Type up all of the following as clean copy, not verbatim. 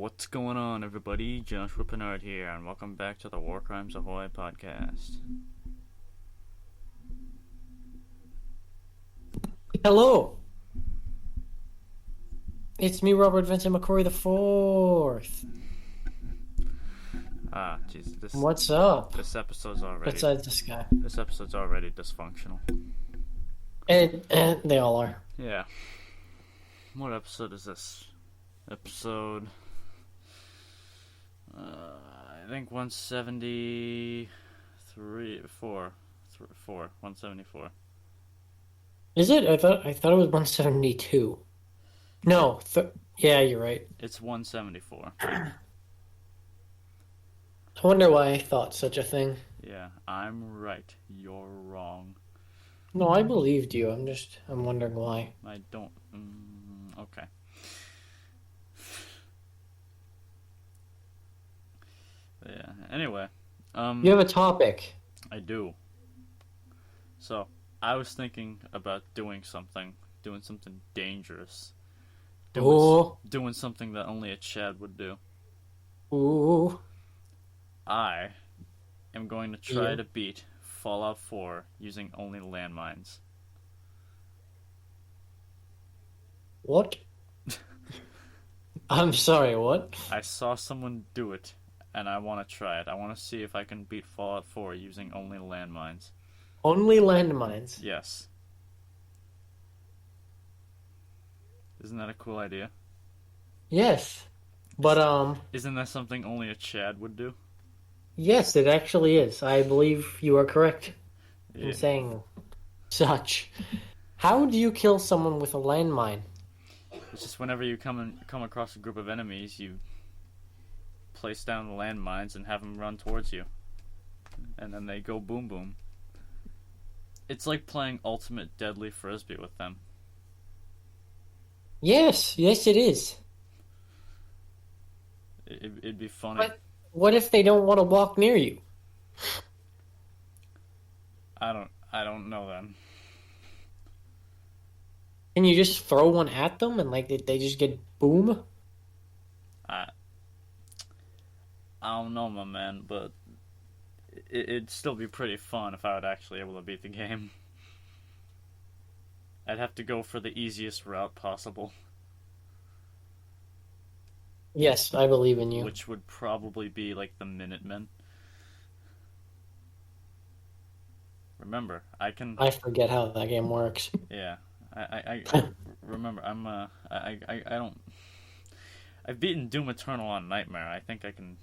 What's going on, everybody? Joshua Pinard here, and welcome back to the War Crimes Ahoy podcast. Hello. It's me, Robert Vincent McCory the Fourth. Jeez, What's up? This episode's already. Besides this guy, This episode's already dysfunctional. and they all are. Yeah. What episode is this? Episode. I think 174. Is it? I thought it was 172. No, yeah, you're right. It's 174. I wonder why I thought such a thing. Yeah, I'm right. You're wrong. No, I believed you. I'm wondering why. I don't. Okay. Yeah. Anyway, You have a topic. I do. So I was thinking about doing something dangerous, doing something that only a Chad would do. Ooh. I am going to try to beat Fallout 4 using only landmines. What? I'm sorry, what? I saw someone do it, and I want to try it. I want to see if I can beat Fallout 4 using only landmines. Only landmines. Yes. Isn't that a cool idea? Yes. But, Isn't that something only a Chad would do? yes, it actually is. I believe you are correct Yeah. in saying such. How do you kill someone with a landmine? It's just whenever you come across a group of enemies, you place down the landmines and have them run towards you. And then they go boom boom. It's like playing Ultimate Deadly Frisbee with them. Yes, it is. It'd be funny. But what if they don't want to walk near you? I don't know then. Can you just throw one at them and they just get boom? I don't know, my man, but it'd still be pretty fun if I would actually able to beat the game. I'd have to go for the easiest route possible, Yes, I believe in you. which would probably be like the Minutemen. Remember, I can. I forget how that game works. Yeah, I remember. I don't. I've beaten Doom Eternal on Nightmare. I think I can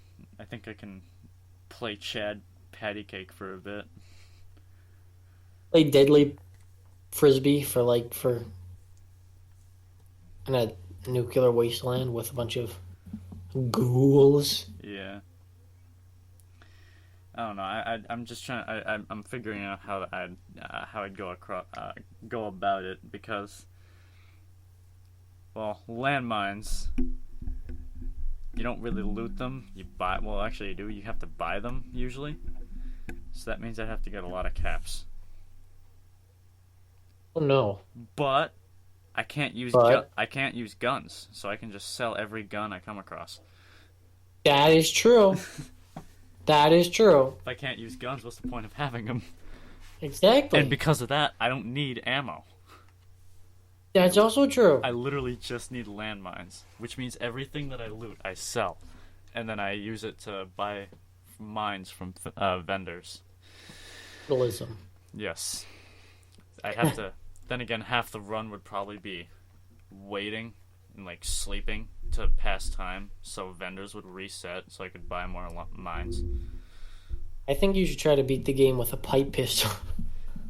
play Chad Pattycake for a bit. Play Deadly Frisbee in a nuclear wasteland with a bunch of ghouls. Yeah. I don't know. I'm just trying. I'm figuring out how I'd go about it because, well, landmines. You don't really loot them. You buy. Well, actually, you do. You have to buy them usually. So that means I'd have to get a lot of caps. Oh no. But I can't use I can't use guns, so I can just sell every gun I come across. That is true. That is true. If I can't use guns, what's the point of having them? Exactly. And because of that, I don't need ammo. That's also true. I literally just need landmines, which means everything that I loot, I sell. And then I use it to buy mines from vendors. Capitalism. Yes. I have to... Then again, half the run would probably be waiting and, sleeping to pass time, so vendors would reset so I could buy more mines. I think you should try to beat the game with a pipe pistol.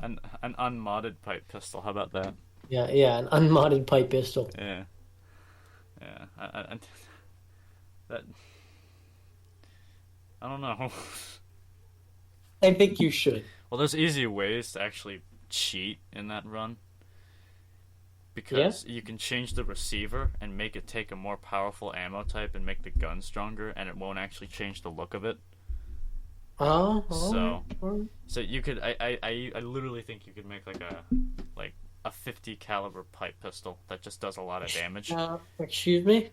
An unmodded pipe pistol, how about that? Yeah, an unmodded pipe pistol. Yeah. I don't know. I think you should. Well, there's easier ways to actually cheat in that run. Because you can change the receiver and make it take a more powerful ammo type and make the gun stronger, and it won't actually change the look of it. So you could. I literally think you could make a 50 caliber pipe pistol that just does a lot of damage. Excuse me?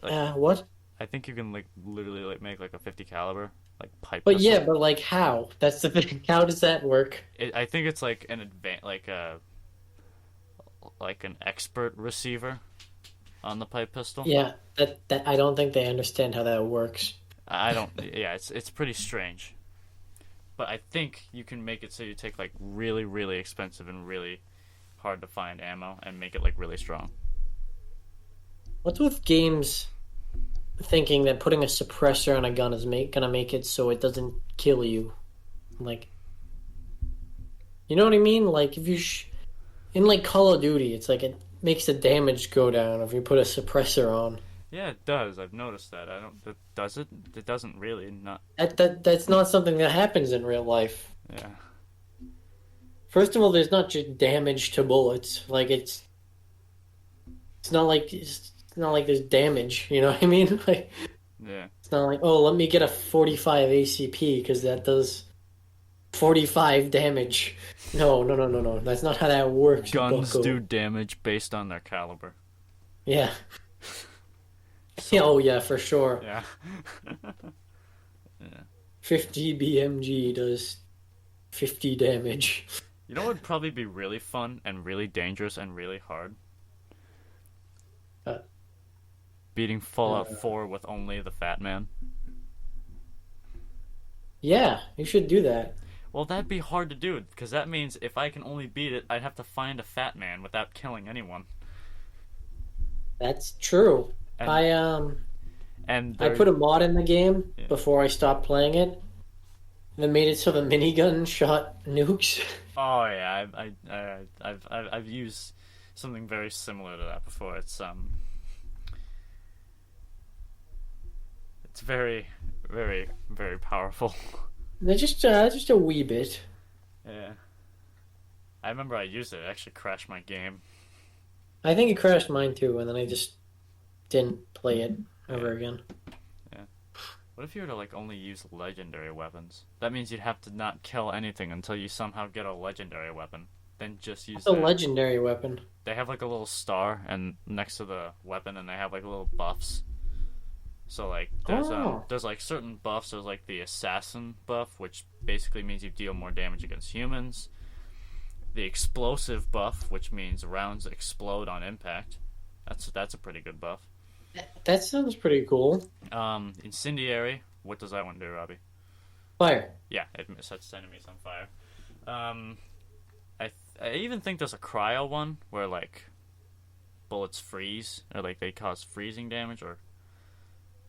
like What? I think you can like literally like make like a 50 caliber like pipe But yeah, pistol. but like how? That's the thing. How does that work? I think it's like an like an expert receiver on the pipe pistol. Yeah, that I don't think they understand how that works. I don't. Yeah, it's pretty strange. But I think you can make it so you take like really really expensive and really hard to find ammo and make it like really strong. What's with games thinking that putting a suppressor on a gun is gonna make it so it doesn't kill you? Like, you know what I mean? Like if in like Call of Duty, it's like it makes the damage go down if you put a suppressor on. Yeah, it does. I've noticed that. I don't. Does it? It doesn't really. Not. That's not something that happens in real life. Yeah. First of all, there's not just damage to bullets. Like it's not like there's damage. You know what I mean? Like Yeah. it's not like, oh, let me get a 45 ACP because that does 45 damage. No, no, no, no, no. That's not how that works, you Guns do bucko. damage based on their caliber. Yeah. Yeah, So. oh yeah, for sure. Yeah. Yeah. 50 BMG does 50 damage. You know what would probably be really fun and really dangerous and really hard? Uh, Beating Fallout uh, 4 with only the Fat Man. yeah, you should do that. Well, that'd be hard to do because that means if I can only beat it, I'd have to find a Fat Man without killing anyone. That's true. And I I there, put a mod in the game yeah. before I stopped playing it that made it so the minigun shot nukes. Oh yeah, I've used something very similar to that before. It's very very very powerful. They're just a wee bit. Yeah, I remember I used it. It actually crashed my game. I think it crashed mine too, and then I just didn't play it Yeah, ever again. yeah. What if you were to like only use legendary weapons? That means you'd have to not kill anything until you somehow get a legendary weapon. Then just use What's a that. legendary weapon? They have like a little star and next to the weapon, and they have like little buffs. So like Oh, there's like certain buffs. There's like the assassin buff, which basically means you deal more damage against humans. The explosive buff, which means rounds explode on impact. That's a pretty good buff. that sounds pretty cool. Incendiary. What does that one do, Robbie? Fire. Yeah, it sets enemies on fire. Um, I even think there's a cryo one where like bullets freeze or like they cause freezing damage or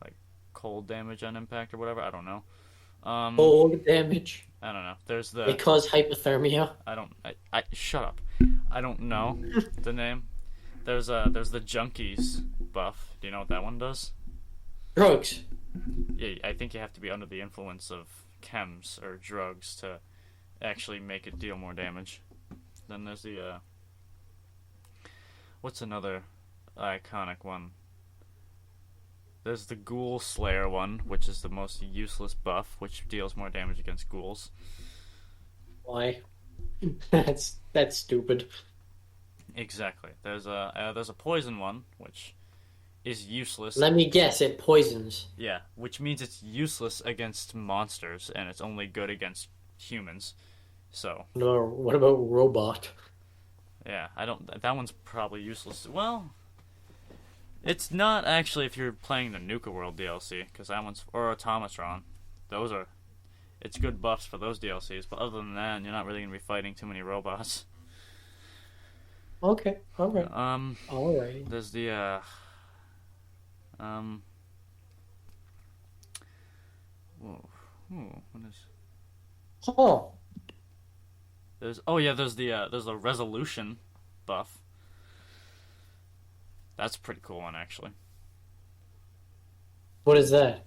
like cold damage on impact or whatever. I don't know. Um, Cold damage. I don't know. There's the It cause hypothermia. I don't I shut up. I don't know the name. There's the junkies buff. Do you know what that one does? Drugs. Yeah, I think you have to be under the influence of chems or drugs to actually make it deal more damage. Then there's the what's another iconic one? There's the Ghoul Slayer one, which is the most useless buff, which deals more damage against ghouls. Why? That's stupid. Exactly. There's a poison one, which is useless. Let me guess, it poisons. Yeah, which means it's useless against monsters and it's only good against humans. So No, what about robot? yeah, I don't. That one's probably useless. Well, it's not actually if you're playing the Nuka World DLC, because that one's or Automatron. Those are. It's good buffs for those DLCs, but other than that, you're not really gonna be fighting too many robots. Okay, all right, Um, all right. there's the um. Whoa, what is? Oh, There's the resolution buff. That's a pretty cool one actually. what is that?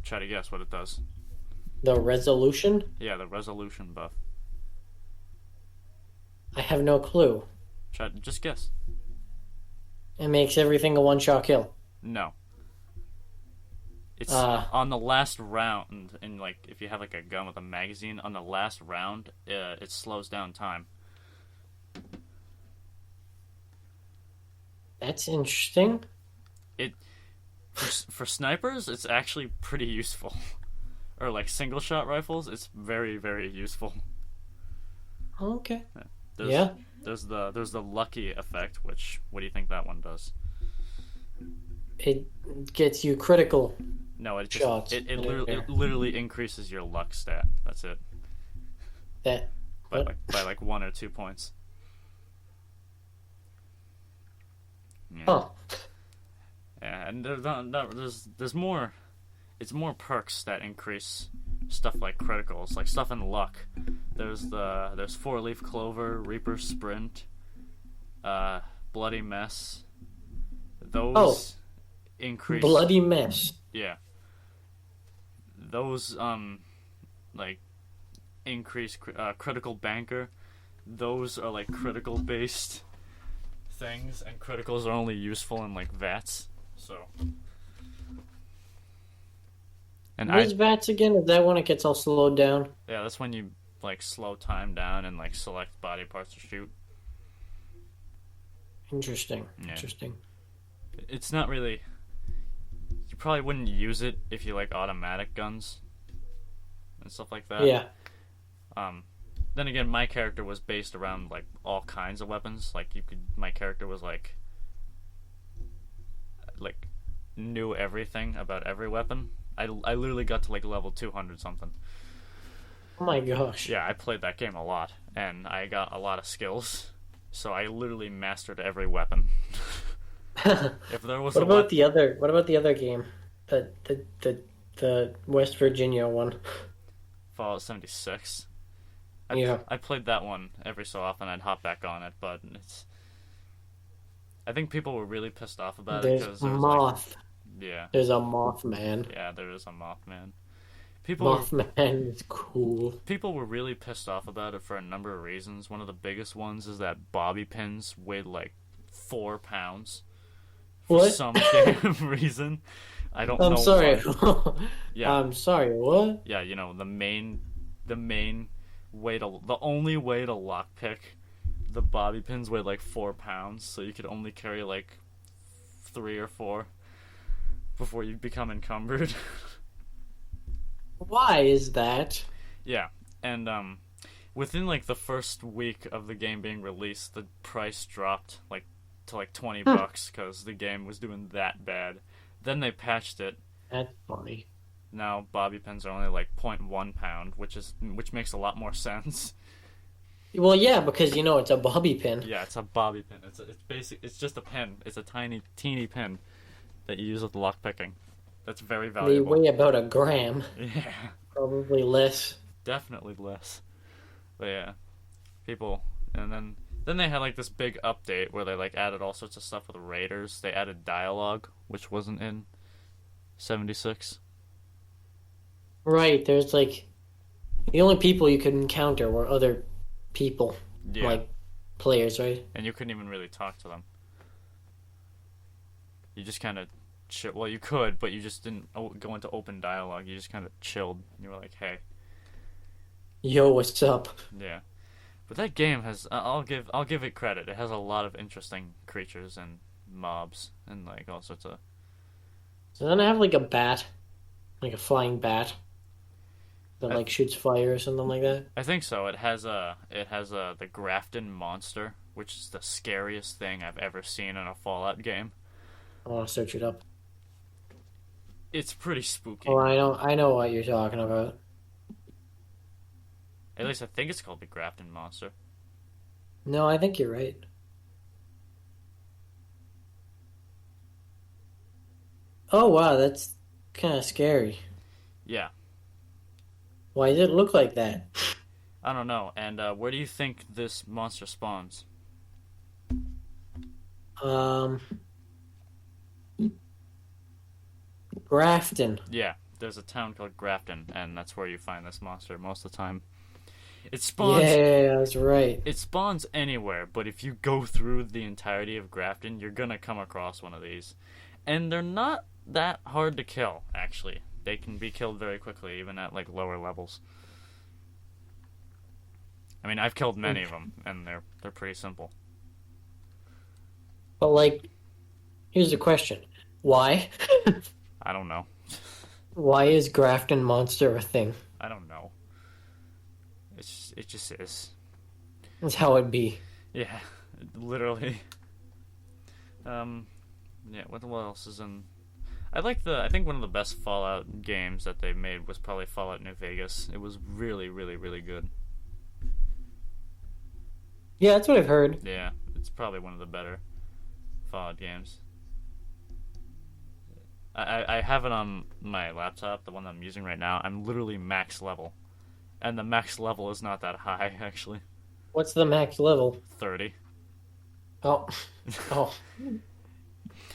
Try to guess what it does. The resolution? Yeah, the resolution buff. I have no clue. Try to just guess. It makes everything a one-shot kill. No. It's Uh, on the last round, and like if you have like a gun with a magazine, on the last round, it slows down time. that's interesting. It For snipers, it's actually pretty useful. Or like single shot rifles, it's very very useful. Okay. There's Yeah. there's the lucky effect, which what do you think that one does? It gets you critical No, it just shots. it literally increases your luck stat. That's it. That what? By like 1 or 2 points. Yeah. Huh. Yeah, and there's more. It's more perks that increase stuff like criticals, like stuff in luck. There's four leaf clover, reaper sprint, bloody mess. Those Oh, increase. bloody mess. Yeah. Those like increase critical banker. Those are like critical based things, and criticals are only useful in like VATs. So. And What is VATS again? Is that when it gets all slowed down? yeah, that's when you like slow time down and like select body parts to shoot. Interesting. Yeah. Interesting. It's not really. You probably wouldn't use it if you like automatic guns and stuff like that. Yeah. Then again, my character was based around like all kinds of weapons. Like my character was like knew everything about every weapon. I literally got to like level 200 something. Oh my gosh. Yeah, I played that game a lot, and I got a lot of skills. So I literally mastered every weapon. If there was What about the other? What about the other game? The West Virginia one. Fallout 76. Yeah. I played that one every so often. I'd hop back on it, but it's. I think people were really pissed off about it There's because there was Moth. yeah, There's a Mothman. yeah, there is a Mothman. Mothman is cool. People were really pissed off about it for a number of reasons. One of the biggest ones is that bobby pins weighed like 4 pounds for What? some damn reason. I don't know. I'm sorry. Why. Yeah, I'm sorry. What? yeah, the main way the only way to lockpick the bobby pins weighed like 4 pounds, so you could only carry like 3 or 4 before you become encumbered. Why is that? Yeah, and within like the first week of the game being released, the price dropped like to like $20 because the game was doing that bad. Then they patched it. That's funny. Now bobby pins are only like 0.1 pound, which makes a lot more sense. Well, yeah, because it's a bobby pin. Yeah, it's a bobby pin. It's just a pin. It's a tiny, teeny pin that you use with lockpicking. That's very They valuable. weigh about a gram. Yeah, Probably less. definitely less. But yeah, people, and then they had like this big update where they like added all sorts of stuff with raiders. They added dialogue, which wasn't in 76. Right, there's like the only people you could encounter were other people, Yeah, like players, right? and you couldn't even really talk to them. You just kind of well, you could, but you just didn't go into open dialogue. You just kind of chilled. You were like, "Hey, Yo, what's up? yeah." But that game has I'll give it credit. It has a lot of interesting creatures and mobs and like all sorts of. Doesn't it have like a bat? Like a flying bat that I, like shoots fire or something like that? I think so. It has the Grafton monster, which is the scariest thing I've ever seen in a Fallout game. I want to search it up. It's pretty spooky. Oh, I know what you're talking about. At least I think it's called the Grafton monster. No, I think you're right. Oh wow, that's kind of scary. Yeah, Why does it look like that? I don't know. And where do you think this monster spawns? Um, Grafton. Yeah, there's a town called Grafton, and that's where you find this monster most of the time. It Yeah, spawns. that's right. It spawns anywhere, but if you go through the entirety of Grafton, you're gonna come across one of these, and they're not that hard to kill. Actually, they can be killed very quickly, even at like lower levels. I mean, I've killed many of them, and they're pretty simple. But like, here's the question: Why? I don't know. Why is Grafton Monster a thing? I don't know. It just is. That's how it be. Yeah, literally. Yeah. What else is in? I think one of the best Fallout games that they made was probably Fallout New Vegas. It was really, really, really good. Yeah, that's what I've heard. Yeah, it's probably one of the better Fallout games. I have it on my laptop, the one that I'm using right now. I'm literally max level. And the max level is not that high, actually. What's the max level? 30. Oh. Oh.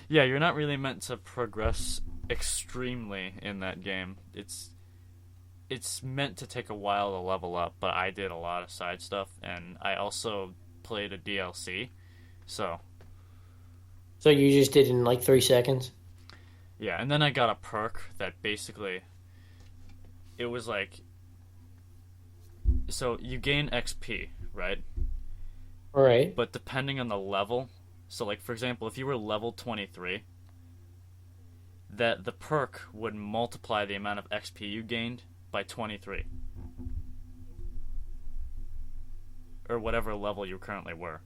Yeah, you're not really meant to progress extremely in that game. It's meant to take a while to level up, but I did a lot of side stuff, and I also played a DLC, so... So you just did it in like 3 seconds? Yeah, and then I got a perk that basically... It was like... So you gain XP, right? Alright. But depending on the level... So, like, for example, if you were level 23, that the perk would multiply the amount of XP you gained by 23. Or whatever level you currently were.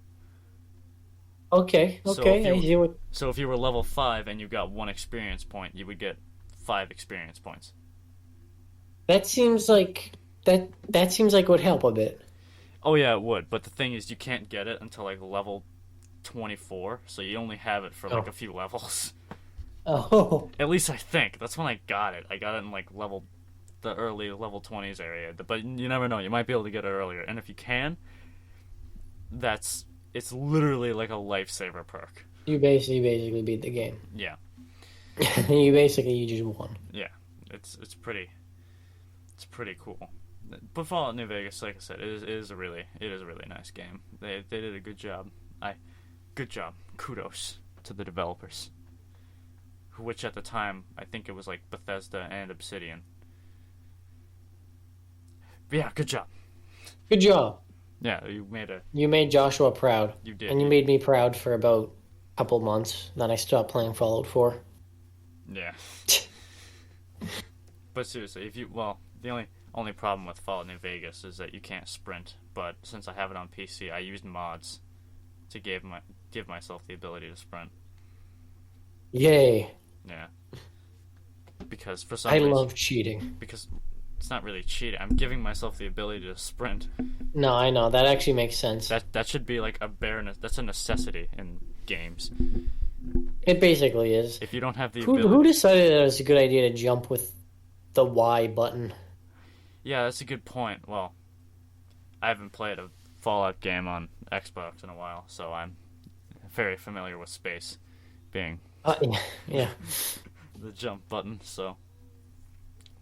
Okay, I see what... So if you were level 5 and you got 1 experience point, you would get 5 experience points. That seems like... That seems like it would help a bit. Oh yeah, it would, but the thing is you can't get it until, like, level 24, so you only have it for, like, a few levels. Oh. At least I think. That's when I got it. I got it in, like, the early level 20s area. But you never know. You might be able to get it earlier. And if you can, it's literally like a lifesaver perk. You basically beat the game. Yeah. You just won. Yeah. It's pretty cool. But Fallout New Vegas, like I said, it is a really nice game. They did a good job. Good job. Kudos to the developers. Which at the time, I think it was like Bethesda and Obsidian. But yeah, good job. Good job. Yeah, You made Joshua proud. You did. And you made me proud for about a couple months. Then I stopped playing Fallout 4. Yeah. But seriously, the only problem with Fallout New Vegas is that you can't sprint. But since I have it on PC, I used mods to give myself the ability to sprint. Yay. Yeah. Because for some I reason... I love cheating. Because it's not really cheating. I'm giving myself the ability to sprint. No, I know. That actually makes sense. That should be like that's a necessity in games. It basically is. If you don't have the ability... Who decided that it was a good idea to jump with the Y button? Yeah, that's a good point. Well, I haven't played a Fallout game on Xbox in a while, so I'm very familiar with space being yeah. the jump button, so...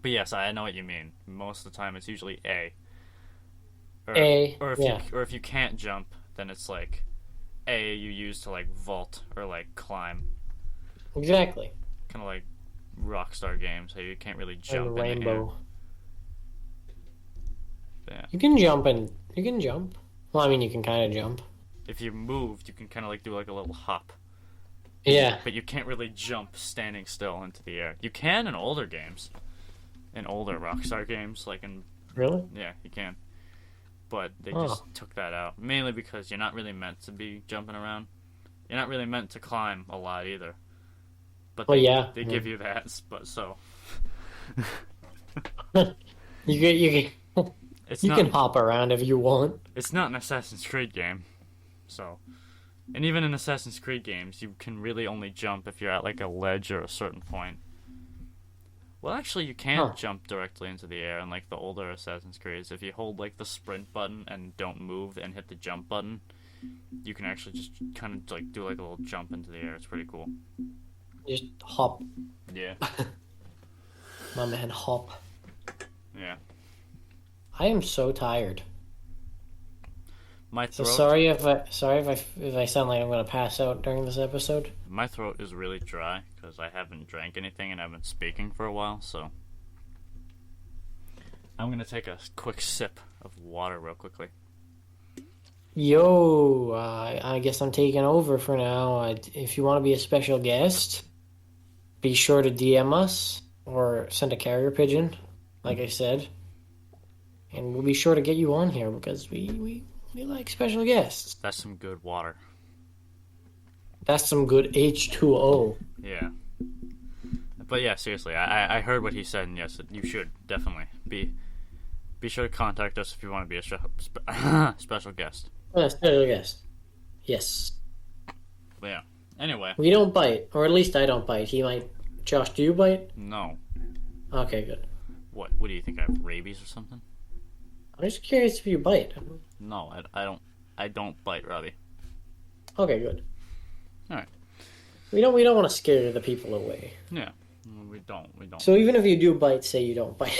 But yes, I know what you mean. Most of the time it's usually A. Or if you can't jump, then it's like A you use to like vault or like climb. Exactly. Kind of like Rockstar games, how you can't really jump and in Rainbow. the air. Yeah. You can jump. Well, I mean, you can kind of jump. If you moved, you can kind of like do like a little hop. Yeah. But you can't really jump standing still into the air. You can in older games. In older Rockstar games, like in... Really? Yeah, you can. But they just took that out. Mainly because you're not really meant to be jumping around. You're not really meant to climb a lot either. But they give you that, but so... You can hop around if you want. It's not an Assassin's Creed game, so... And even in Assassin's Creed games, you can really only jump if you're at like a ledge or a certain point. Well, actually, you can't jump directly into the air in like the older Assassin's Creeds. If you hold like the sprint button and don't move and hit the jump button, you can actually just kind of like do like a little jump into the air. It's pretty cool. Just hop. Yeah. My man, hop. Yeah. I am so tired. My throat. So sorry if I sound like I'm gonna pass out during this episode. My throat is really dry because I haven't drank anything and I've been speaking for a while. So I'm gonna take a quick sip of water real quickly. Yo, I guess I'm taking over for now. If you want to be a special guest, be sure to DM us or send a carrier pigeon, like I said. And we'll be sure to get you on here because we like special guests. That's some good water. That's some good H2O. Yeah. But yeah, seriously, I heard what he said, and yes, you should definitely be sure to contact us if you want to be a special guest. Special guest. Yes. But yeah. Anyway. We don't bite, or at least I don't bite. He might. Josh, do you bite? No. Okay, good. What? What do you think? I have rabies or something? I'm just curious if you bite. No, I don't. I don't bite, Robbie. Okay, good. All right. We don't want to scare the people away. Yeah. We don't. So even if you do bite, say you don't bite.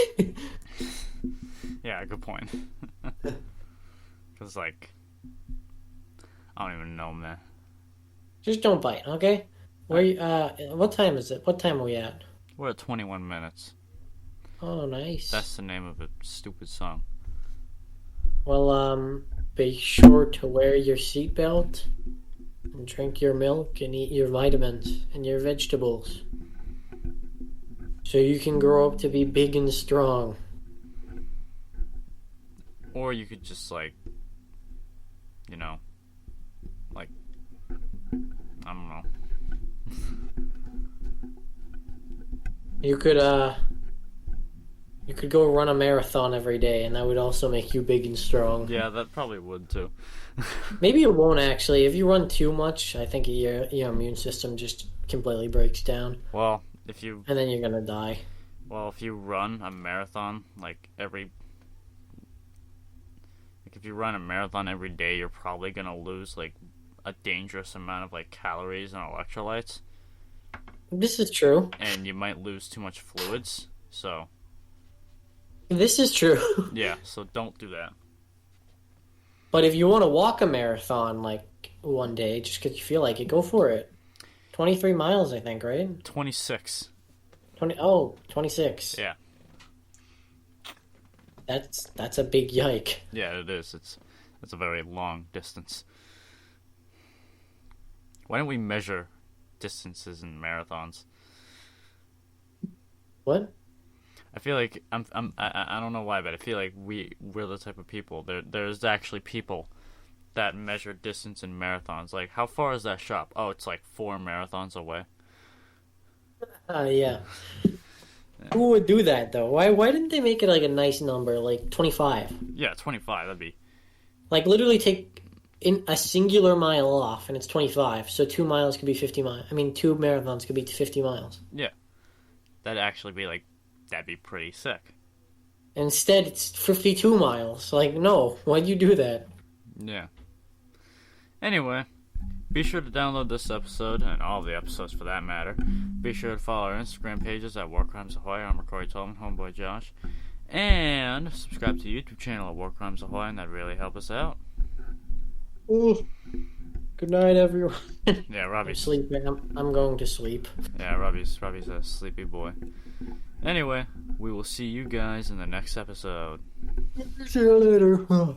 Yeah, good point. Because, like, I don't even know, man. Just don't bite, okay? What time is it? What time are we at? We're at 21 minutes. Oh, nice. That's the name of a stupid song. Well, be sure to wear your seatbelt and drink your milk and eat your vitamins and your vegetables. So you can grow up to be big and strong. Or you could just, like, you know, like, I don't know. You could go run a marathon every day, and that would also make you big and strong. Yeah, that probably would, too. Maybe it won't, actually. If you run too much, I think your immune system just completely breaks down. Well, and then you're gonna die. Well, if you run a marathon, if you run a marathon every day, you're probably gonna lose, like, a dangerous amount of, like, calories and electrolytes. This is true. And you might lose too much fluids, so... This is true. Yeah, so don't do that. But if you want to walk a marathon, like, one day, just because you feel like it, go for it. 23 miles, I think, right? 26. 26. Yeah. That's a big yike. Yeah, it is. It's a very long distance. Why don't we measure distances in marathons? What? I feel like I don't know why, but I feel like we're the type of people. There's actually people that measure distance in marathons. Like, how far is that shop? Oh, it's like 4 marathons away. Yeah. Who would do that though? Why didn't they make it like a nice number, like 25? Yeah, 25. That'd be like literally take in a singular mile off, and it's 25. So 2 miles could be 50 miles. I mean, 2 marathons could be 50 miles. Yeah, that'd be pretty sick. Instead, it's 52 miles. Like, no, why'd you do that? Yeah. Anyway, be sure to download this episode, and all the episodes for that matter. Be sure to follow our Instagram pages at War Crimes Ahoy. I'm Corey Tolman, Homeboy Josh. And subscribe to the YouTube channel at War Crimes Ahoy, and that'd really help us out. Ooh. Good night, everyone. Yeah, Robbie's sleeping. I'm going to sleep. Yeah, Robbie's a sleepy boy. Anyway, we will see you guys in the next episode. See you later.